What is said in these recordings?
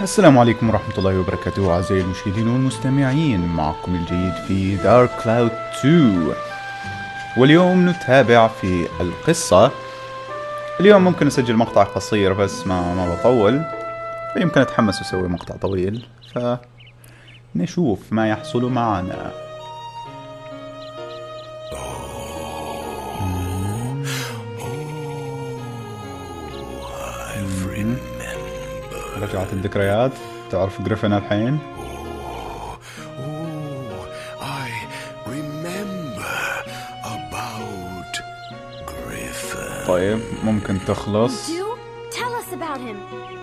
السلام عليكم ورحمة الله وبركاته أعزائي المشاهدين والمستمعين، معكم الجيد في دارك كلاود 2. واليوم نتابع في القصة. اليوم ممكن أسجل مقطع قصير بس ما بطول، فيمكن أتحمس وأسوي مقطع طويل، فنشوف ما يحصل معنا. رجعت الذكريات. تعرف جريفن الحين؟ طيب ممكن تخلص.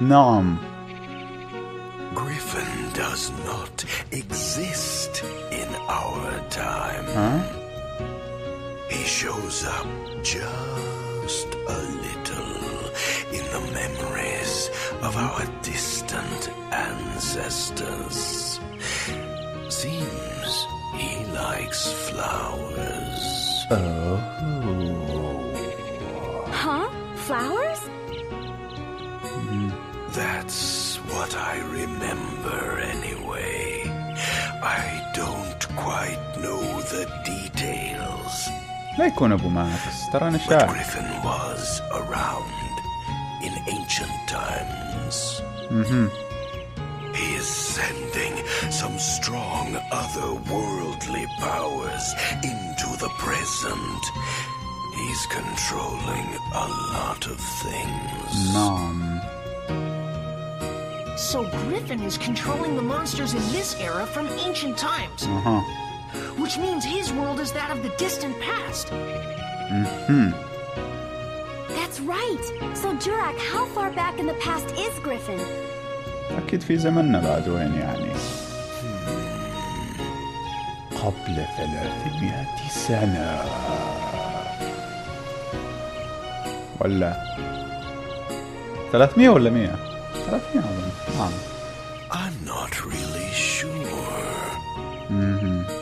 نعم. Griffin does not exist in our time. He shows up just a little in the memories of our distant ancestors. Seems he likes flowers. Oh. Huh? Flowers? That's what I remember anyway. I don't quite know the details. لا يكون أبو ماكس، ترى أنا But شاعر. Griffin was around in ancient times. He is sending some strong otherworldly powers into the present. He's controlling a lot of things. نعم. So Griffin is controlling the monsters in this era from ancient times. Which means his world is that of the distant past. That's right. So Durak, how far back in the past is Griffin? أكيد في زمننا بعد وين يعني. قبل 300 سنة ولا 300 ولا 100؟ 300 أظن. نعم. I'm not really sure.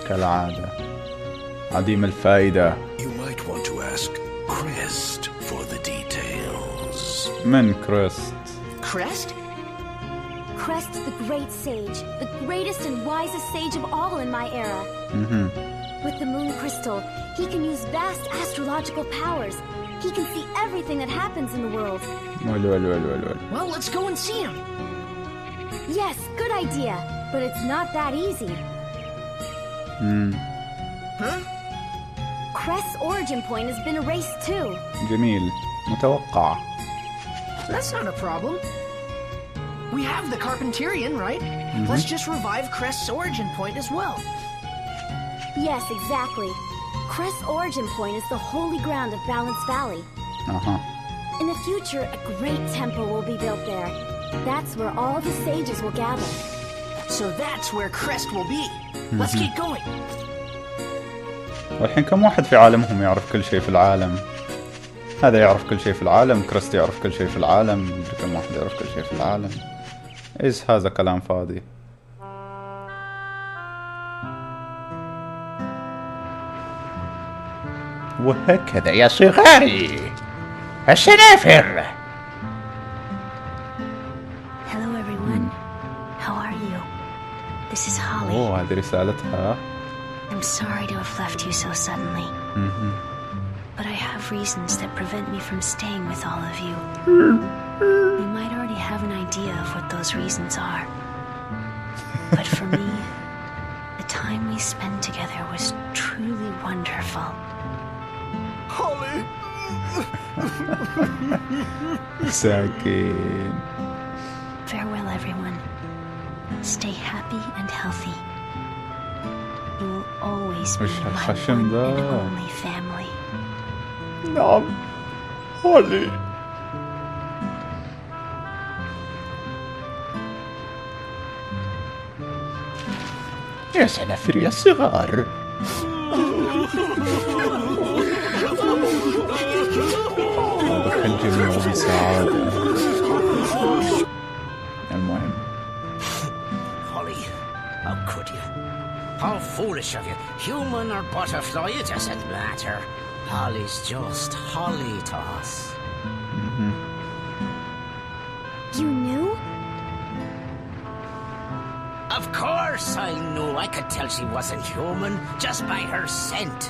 كالعادة عديم الفائدة. You might want to ask Crest for the details. من كريست؟ Crest? Crest, the great sage, the greatest and wisest sage of all in my era. With the moon crystal, he can use vast astrological powers. He can see everything that happens in the world. Well, let's go and see him. Yes, good idea. But it's not that easy. Huh? Crest's origin point has been erased too. جميل. متوقع. That's not a problem. We have the Carpenterian, right? Let's just revive Crest's origin point as well. Yes, exactly. Crest's origin point is the holy ground of Balance Valley. In the future, a great temple will be built there. That's where all the sages will gather. So that's where Crest will be. Let's keep going. والحين كم واحد في عالمهم يعرف كل شيء في العالم؟ هذا يعرف كل شيء في العالم، كريست يعرف كل شيء في العالم، كم واحد يعرف كل شيء في العالم؟ إيش هذا كلام فاضي؟ وهكذا يا صغاري السنافر. Hello everyone. How are you? This is Holly. أوه هذه رسالتها. I'm sorry to have left you so suddenly. But I have reasons that prevent me from staying with all of you. You might already have an idea of what those reasons are. But for me, the time we spent together was truly wonderful. Holly! ساكين. Farewell, everyone. Stay happy and healthy. You will always be وش my هالخشم one ده؟ and only family. نعم هولي. يا سنافر يا صغار. هذا الجميع بسعادة. المهم. Holly, how could you? How foolish of you. Human or butterfly, it doesn't matter. Holly's just Holly to us. You knew? Of course I knew. I could tell she wasn't human just by her scent.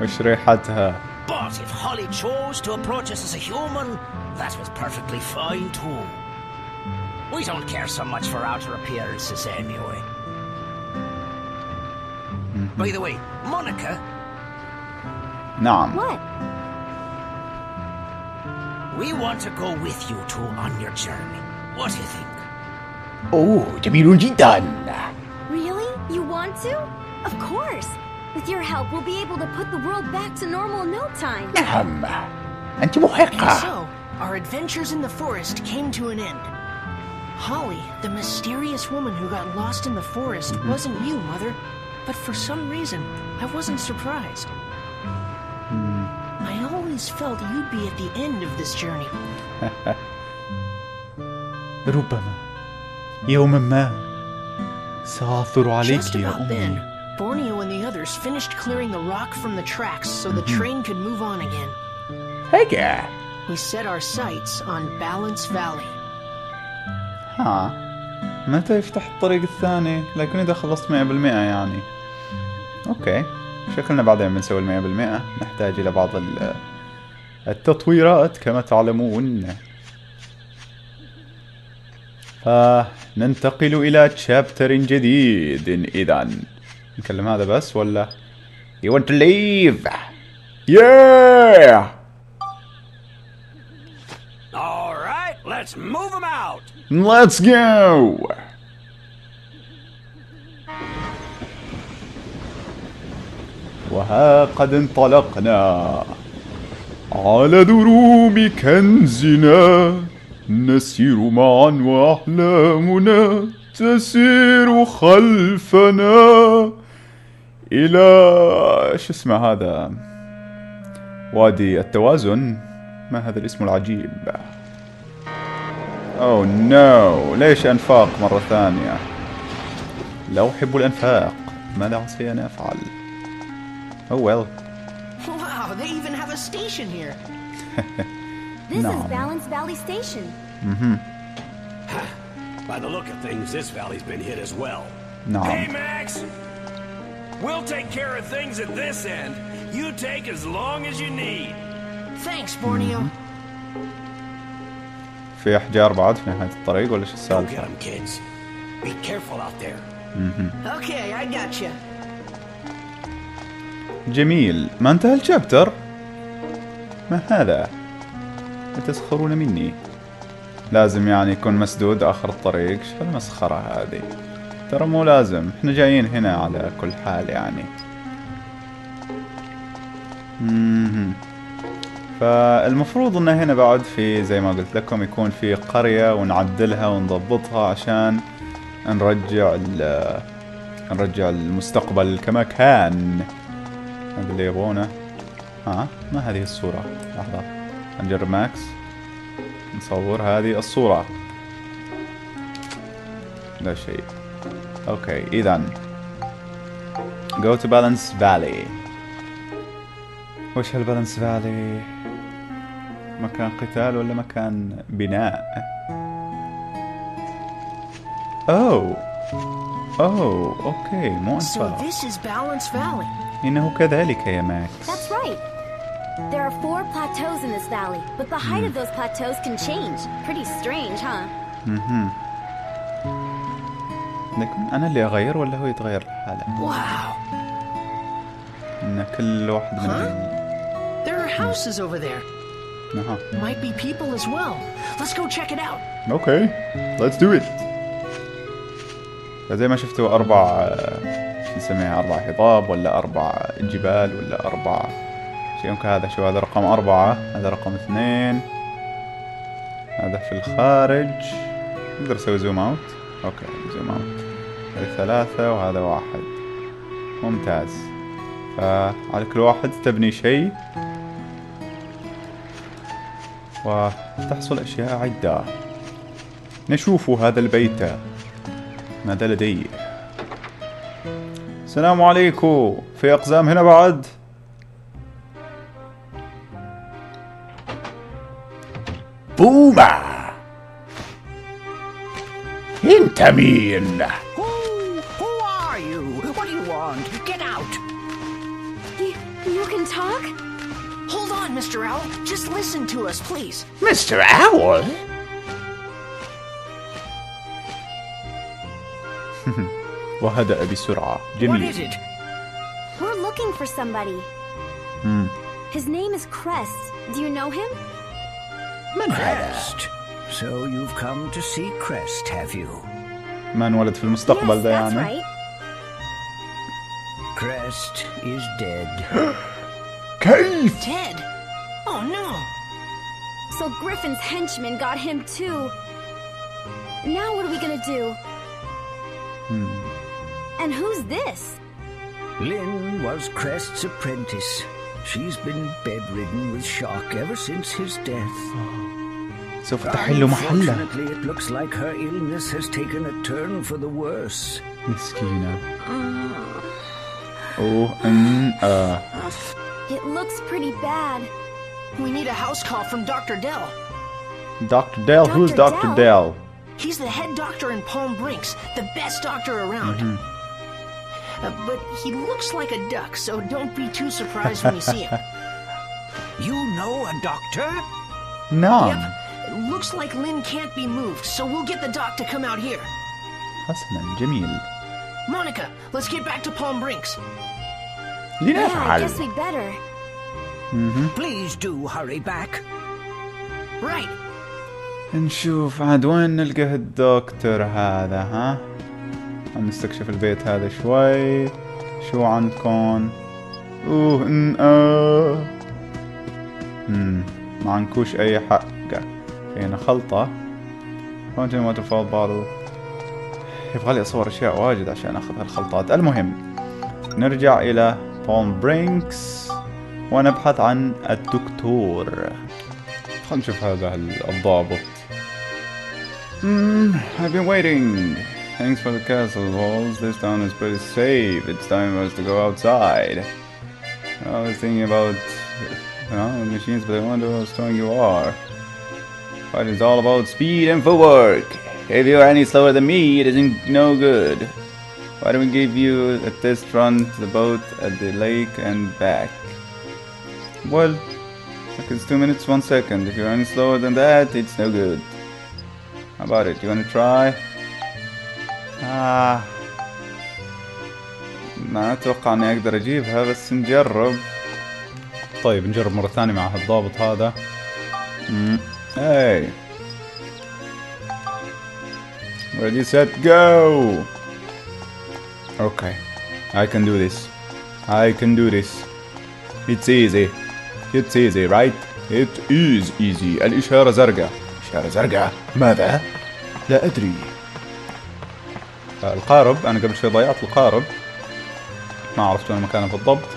وش ريحتها؟ But if Holly chose to approach us as a human, that was perfectly fine too. We don't care so much for outer appearances anyway. By the way, Monica. نعم. What? We want to go with you two on your journey. What do you think? أوه جميل جدا. Really? You want to? Of course. With your help, we'll be able to put the world back to normal in no time. نعم أنت محقة. So, our adventures in the forest came to an end. Holly, the mysterious woman who got lost in the forest, wasn't you, Mother. But for some reason, I wasn't surprised. I always felt you'd be at the end of this journey. ربما يوما ما سأعثر عليك Just يا about then, أمي. Borneo and the others finished clearing the rock from the tracks so the train could move on again. هيا. We set our sights on Balance Valley. ها متى يفتح الطريق الثاني؟ لكن إذا خلصت 100% يعني. أوكي، شكلنا بعدين بنسوي 100%. نحتاج إلى بعض التطويرات كما تعلمون. فننتقل إلى تشابتر جديد. إذا نكلم هذا بس ولا You want to leave? Yeah! All right, let's move them out. Let's go! وها قد انطلقنا على دروب كنزنا، نسير معا وأحلامنا تسير خلفنا إلى شو اسمه هذا، وادي التوازن. ما هذا الاسم العجيب؟ أوه نو، ليش أنفاق مرة ثانية؟ لا أحب الأنفاق، ماذا سنفعل؟ Oh well. Wow, they even have a station here. This No. is Balance Valley Station. By the look of things, this valley's been hit as well. Hey, نعم. Max! We'll take care of things at this end. You take as long as you need. Thanks, Borneo. في أحجار بعد في نهاية الطريق ولا شو Go get السالفة؟ them, kids. Be careful out there. Okay, I gotcha. جميل، ما انتهى الشابتر؟ ما هذا؟ أتسخرون مني؟ لازم يعني يكون مسدود آخر الطريق؟ شو المسخرة هذه؟ ترى مو لازم، احنا جايين هنا على كل حال يعني. فالمفروض ان هنا بعد في زي ما قلت لكم يكون في قرية ونعدلها ونضبطها عشان نرجع المستقبل كما كان. هذا اللي يبغونه. ها ما هذه الصورة؟ لحظة نجرب ماكس، نصور هذه الصورة. لا شيء. اوكي اذا go to Balance Valley. وش هالبالانس فالي؟ مكان قتال ولا مكان بناء؟ اوه اوكي مو So انفاق. this is Balance Valley. إنه كذلك يا ماكس. That's right. There are 4 plateaus in this valley, but the height of those plateaus can change. Pretty strange, huh? لكن أنا اللي أغير ولا هو يتغير لحاله؟ Wow. إن كل واحد من There are houses over there. أها. Might be people as well. Let's go check it out. اوكي let's do it. فزي ما شفتوا 4 شو نسميها، 4 هضاب ولا 4 جبال ولا 4 شيء كهذا. شو هذا رقم 4، هذا رقم 2، هذا في الخارج. نقدر نسوي زوم اوت. اوكي زوم اوت. هذه 3 وهذا 1. ممتاز. فعلى كل واحد تبني شيء وتحصل أشياء عدة. نشوف هذا البيت ماذا لديه. السلام عليكم. في أقزام هنا بعد؟ بوما. انت مين؟ Who are you? What do you want? Get out! You can talk? Hold on, Mr. Owl. Just listen to us, please. Mr. Owl? وهدأ بسرعة. What جميل. is it? We're looking for somebody. His name is Crest. Do you know him? من هذا؟ Crest. So you've come to see Crest, have you? ما انولد في المستقبل Yes, ده that's يعني. right. Crest is dead. كيف؟ Ted! Oh no! So Griffin's henchmen got him too. Now what are we gonna do? And who's this? Lynn was Crest's apprentice. She's been bedridden with shock ever since his death. سوف تحل محله. Unfortunately, it looks like her illness has taken a turn for the worse. مسكينة. It looks pretty bad. We need a house call from Dr. Dell. Dr. Dell. Who's Dr. Dr. Dell? Dell? He's the head doctor in Palm Brinks, the best doctor around. But he looks like a duck, so don't be too surprised when you see him. You know a doctor? نعم. Yep. It looks like Lynn can't be moved, so we'll get the doc to come out here. حسنا جميل. Monica, let's get back to Palm Brinks. Yeah, I لنفعل. guess we'd better. Please do hurry back. Right. نشوف عاد وين نلقى الدكتور هذا ها. نستكشف البيت هذا شوي. شو عندكم؟ ما عندكوش اي حقه. فينا خلطة. ما تفاضل بعضه. يبغالي اصور اشياء واجد عشان اخذ هالخلطات. المهم نرجع الى بولم برينكس ونبحث عن الدكتور. خلينا نشوف هذا الضابط. I've been waiting. Thanks for the castle walls. This town is pretty safe. It's time for us to go outside. I was thinking about the machines, but I wonder how strong you are. Fight is all about speed and footwork. If you're any slower than me, it isn't no good. Why don't we give you a test run to the boat at the lake and back? Well, like it's 2 minutes 1 second. If you're any slower than that, it's no good. How about it? You wanna try? ما اتوقع اني اقدر اجيبها بس نجرب. طيب نجرب مرة ثانية مع هالضابط هذا. Hey. Ready, set, go. Okay. I can do this. I can do this. It's easy. It's easy, right? It is easy. الإشارة زرقاء. إشارة زرقاء. ماذا؟ لا أدري. القارب. أنا قبل شوي ضيعت القارب. ما عرفت وين مكانه بالضبط.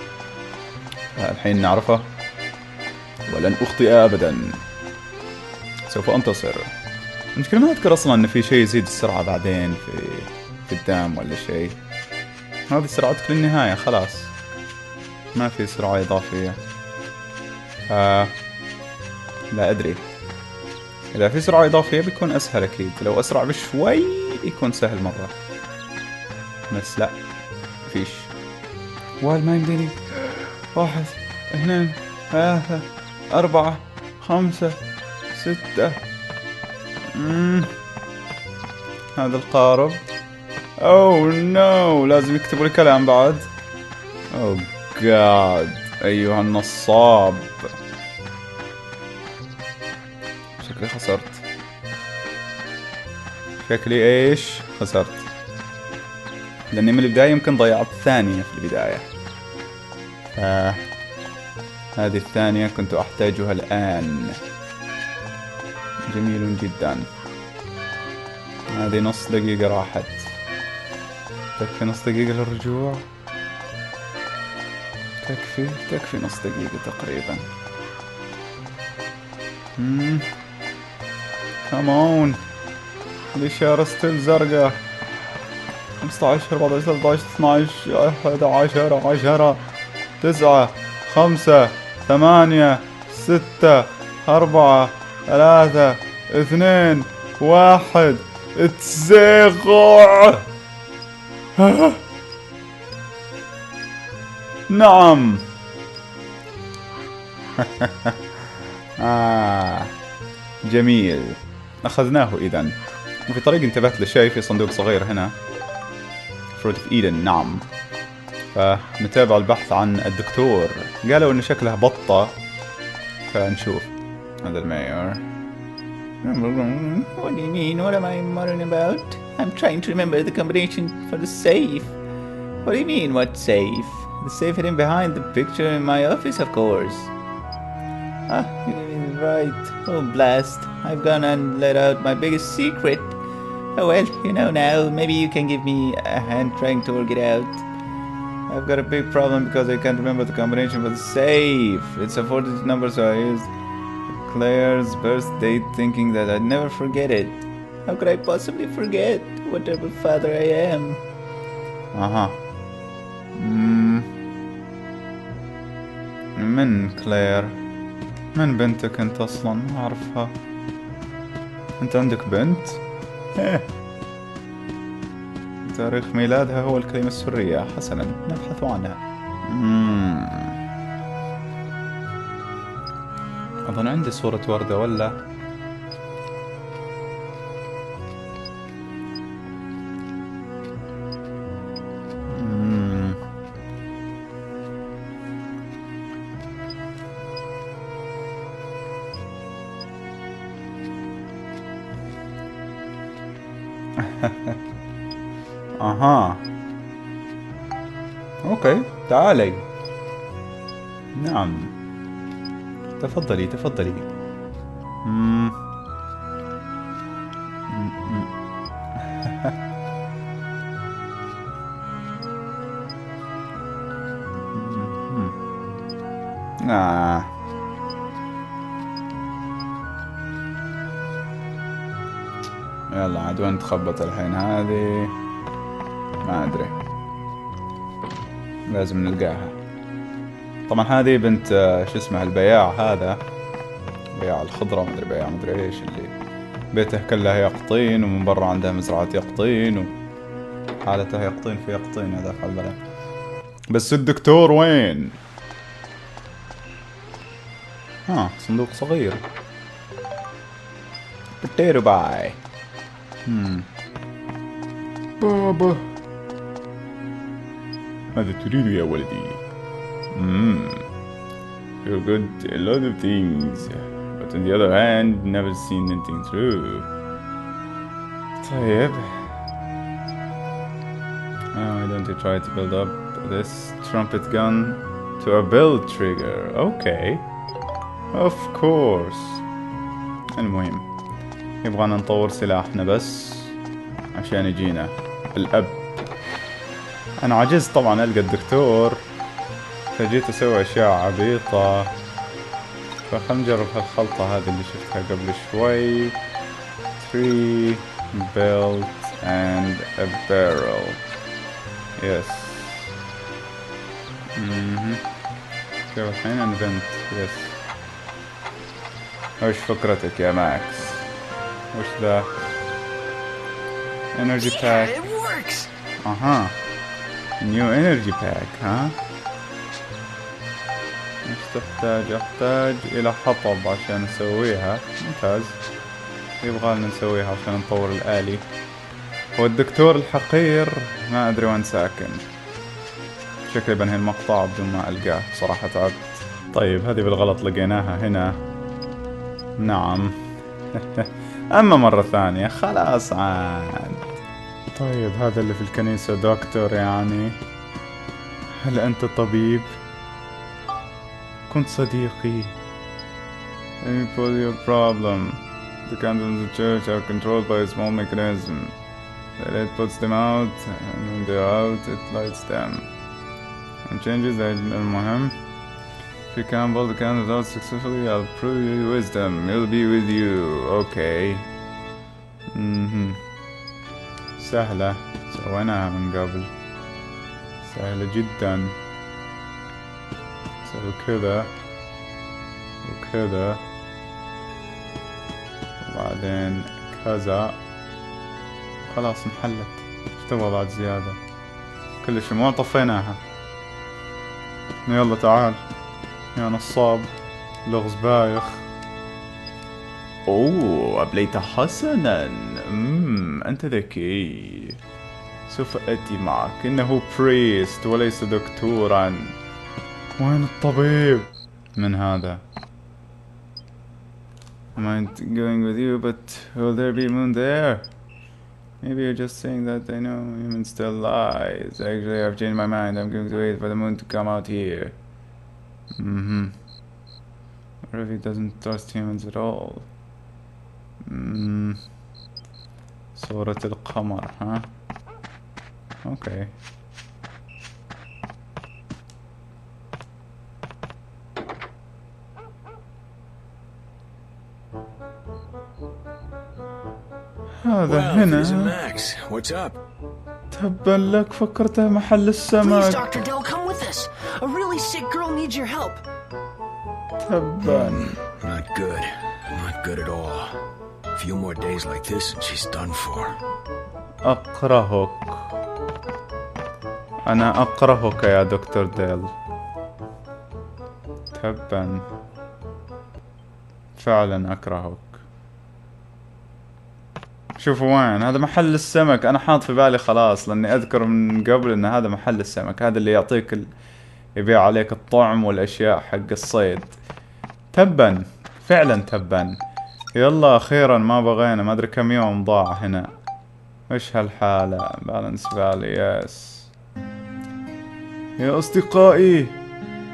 الحين نعرفه. ولن أخطئ أبدا. سوف أنتصر. المشكلة ما أذكر أصلا إن في شيء يزيد السرعة بعدين في قدام ولا شيء. هذه سرعتك للنهاية خلاص. ما في سرعة إضافية. لا أدري. إذا في سرعة إضافية بيكون أسهل أكيد. لو أسرع بشوي يكون سهل مرة. بس لا فيش. وال ما يمديني. 1 2 3 4 5 6. هذا القارب. اوه نو لازم يكتبوا لي كلام بعد. اوه جاد ايها النصاب. شكلي خسرت. شكلي ايش خسرت. لاني من البداية يمكن ضيعت الثانية في البداية. هذه الثانية كنت احتاجها الان. جميل جدا. هذه نص دقيقة راحت. تكفي نص دقيقة للرجوع. تكفي نص دقيقة تقريبا. كمون. الإشارة ستيل زرقاء. 15 14 13 12 11 10 9 5 8 6 4 3 2 1 اتزاغ. نعم. جميل، أخذناه إذن. وفي طريق انتبهت لشيء في صندوق صغير هنا. فروت في إيدن. نعم. فنتابع البحث عن الدكتور. قالوا إنه شكله بطة، فنشوف. هذا المايور. What do you mean? What am I muttering about? I'm trying to remember the combination for the safe. What do you mean, what safe? The safe hidden behind the picture in my office, of course. Ah, you're right. Oh, blast. I've gone and let out my biggest secret. Oh well, you know now, maybe you can give me a hand trying to work it out. I've got a big problem because I can't remember the combination for the safe. It's a 4-digit number, so I used Claire's birth date thinking that I'd never forget it. How could I possibly forget? What type of father I am? أها. من كلير؟ من بنتك أنت أصلا؟ ما أعرفها. أنت عندك بنت؟ إيه. تاريخ ميلادها هو الكلمة السرية. حسنا، نبحث عنها. أظن عندي صورة وردة ولا؟ أها. أوكي، تعالي. نعم، تفضلي تفضلي. يلا عاد وين تخبط الحين هذه؟ ما أدري، لازم نلقاها. طبعا هذه بنت شو اسمه البياع، هذا بياع الخضرة، ما أدري بياع ما أدري إيش، اللي بيته كله يقطين ومن برا عنده مزرعة يقطين وحالته يقطين في يقطين. هذا البلد. بس الدكتور وين؟ صندوق صغير. بوتيتو باي. بابا، ماذا تريد يا ولدي؟ You're good at a lot of things, but on the other hand, never seen anything through. طيب. Why don't you try to build up this trumpet gun to a build trigger? Okay. Of course. المهم يبغانا نطور سلاحنا بس عشان يجينا الأب. أنا عجزت طبعا ألقى الدكتور، فجيت أسوي أشياء عبيطة. فخلنا نجرب هالخلطة هذه اللي شفتها قبل شوي. 3 belt and a barrel. Yes. شوف الحين انفنت. يس. وش فكرتك يا ماكس؟ وش ذا؟ energy pack. Yeah, it works. أها. new energy pack ها؟ ايش تحتاج؟ احتاج الى حطب عشان نسويها. ممتاز. يبغالنا نسويها عشان نطور الآلي. والدكتور الحقير ما ادري وين ساكن. شكلي بنهي المقطع بدون ما القاه، صراحة تعبت. طيب هذه بالغلط لقيناها هنا. نعم. اما مرة ثانية خلاص عاد. طيب هذا اللي في الكنيسة دكتور يعني؟ هل انت طبيب؟ كنت صديقي. Let me put your problem. The candles in the church are controlled by a small mechanism. The light puts them out, and when they're out, it lights them. And changes the المهم. If you can't pull the candles out successfully, I'll prove your wisdom. It'll be with you. Okay. سهلة، سويناها من قبل. سهلة جدا. سوي كذا وكذا وبعدين كذا خلاص انحلت. ايش تبغى بعد زيادة؟ كل شيء مو طفيناها. يلا تعال يا نصاب، لغز بايخ. أوه، أبليت حسنا. أنت ذكي. سوف أتي معك. إنه بريست وليس دكتورا. وين الطبيب؟ من هذا؟ Am I going with you, but will there be moon there? Maybe you're just saying that I know humans still lies. Actually, I've changed my mind. I'm going to wait for the moon to come out here. What if he doesn't trust humans at all? صورة القمر، ها؟ اوكي. هذا هنا. تبا لك، فكرته محل Please, السمك. Dr. Dell, come with us. A really sick girl needs your help. تبا. Not good. Not good at all. A few more days like this and she's done for. أكرهك. أنا أكرهك يا دكتور ديل. تبا. فعلا أكرهك. شوفوا وين هذا محل السمك. أنا حاط في بالي خلاص، لأني أذكر من قبل أن هذا محل السمك. هذا اللي يعطيك يبيع عليك الطعم والأشياء حق الصيد. تبا، فعلا تبا. يلا أخيرا، ما بغينا، ما أدري كم يوم ضاع هنا. وش هالحالة؟ بالانس فالي. يس يا أصدقائي،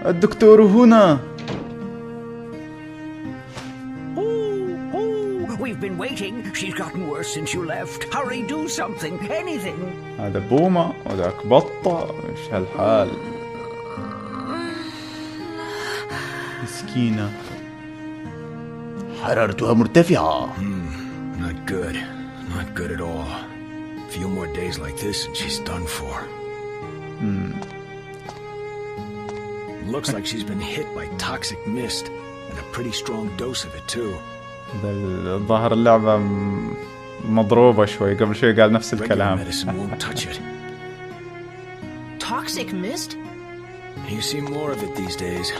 الدكتور هنا. We've been waiting. She's gotten worse since you left. Hurry, do something, anything. هذا بومة وذاك بطة. وش هالحال؟ مسكينة. حرارتها مرتفعة. Not good. Not good at all. A few more days like this and she's done for. Looks like she's been hit by toxic mist and a pretty strong dose of it too. الظاهر اللعبة مضروبة شوي. قبل شوي قال نفس الكلام. Medicine won't touch it. Toxic mist? You see more of it these days.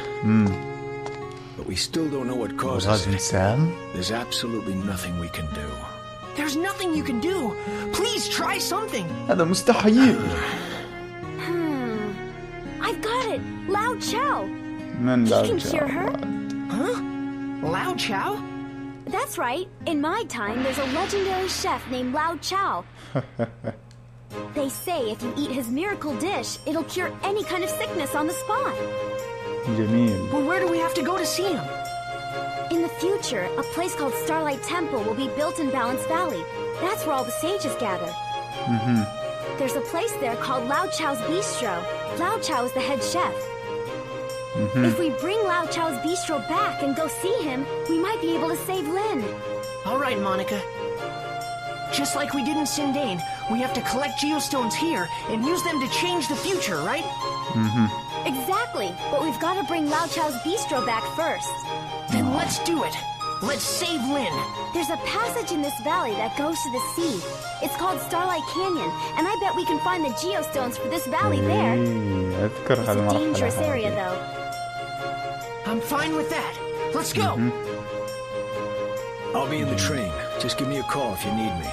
But we still don't know what causes it. There's absolutely nothing we can do. There's nothing you can do. Please try something. هذا مستحيل. I've got it. Lao Chow. من He لا can cure her. Huh? Lao Chow? That's right. In my time, there's a legendary chef named Lao Chow. They say if you eat his miracle dish, it'll cure any kind of sickness on the spot. جميل. Well, where do we have to go to see him? In the future, a place called Starlight Temple will be built in Balance Valley. That's where all the sages gather. There's a place there called Lao Chow's Bistro. Lao Chow is the head chef. If we bring Lao Chow's Bistro back and go see him, we might be able to save Lin. All right, Monica. Just like we did in Sindane, we have to collect geostones here and use them to change the future, right? Exactly, but we've got to bring Lao Chow's Bistro back first. Then let's do it. Let's save Lin. There's a passage in this valley that goes to the sea. It's called Starlight Canyon, and I bet we can find the geostones for this valley there. أذكر It's a هالمرحلة dangerous area, هذه. though. I'm fine with that. Let's go. I'll be in the train. Just give me a call if you need me.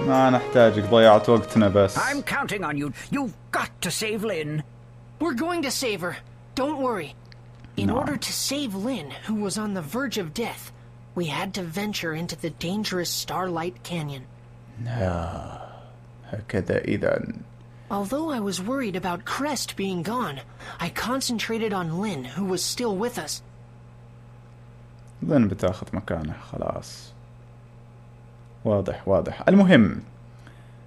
ما نحتاجك، ضيعت وقتنا بس. I'm counting on you. You've got to save Lin. We're going to save her. Don't worry. In order to save Lin, who was on the verge of death, we had to venture into the dangerous Starlight Canyon. هكذا إذا. Although I was worried about Crest being gone, I concentrated on Lin, who was still with us. لين بتاخذ مكانه خلاص. واضح واضح. المهم.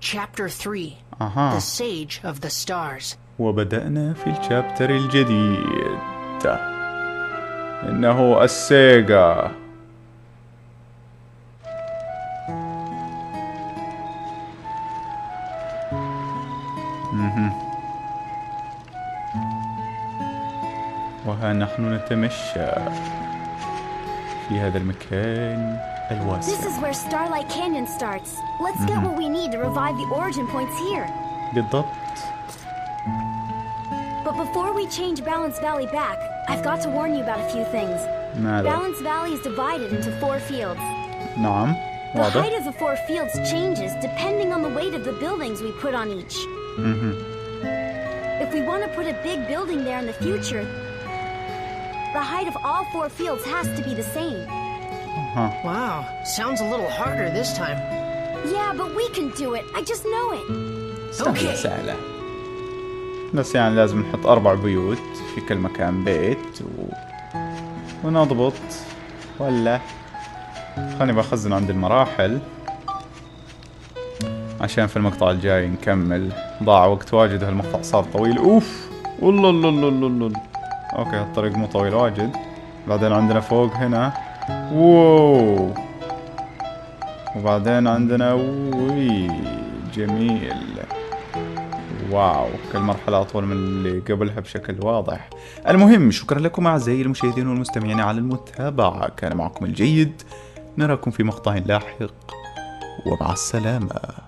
Chapter 3. The Sage of the Stars. وبدأنا في الشابتر الجديد. إنه السيجا. وها نحن نتمشى في هذا المكان الواسع. This is where Starlight Canyon starts. Let's get what we need to revive the origin points here. بالضبط. But before we change Balance Valley back, I've got to warn you about a few things. ماذا؟ Balance Valley is divided into 4 fields. نعم. The واضح. height of the 4 fields changes depending on the weight of the buildings we put on each. If we want to put a big building there in the future, the height of all 4 fields has to be the same. Wow, sounds a little harder this time. Yeah, but we can do it. I just know it. سهلة سهلة. بس يعني لازم نحط 4 بيوت في كل مكان بيت ونضبط. ولا خليني بخزن عند المراحل عشان في المقطع الجاي نكمل. ضاع وقت واجد، هالمقطع صار طويل. اوف والله الله. اوكي الطريق مو طويل واجد. بعدين عندنا فوق هنا واو، وبعدين عندنا وي جميل. واو كل مرحلة أطول من اللي قبلها بشكل واضح. المهم شكرا لكم أعزائي المشاهدين والمستمعين على المتابعة. كان معكم الجيد، نراكم في مقطع لاحق ومع السلامة.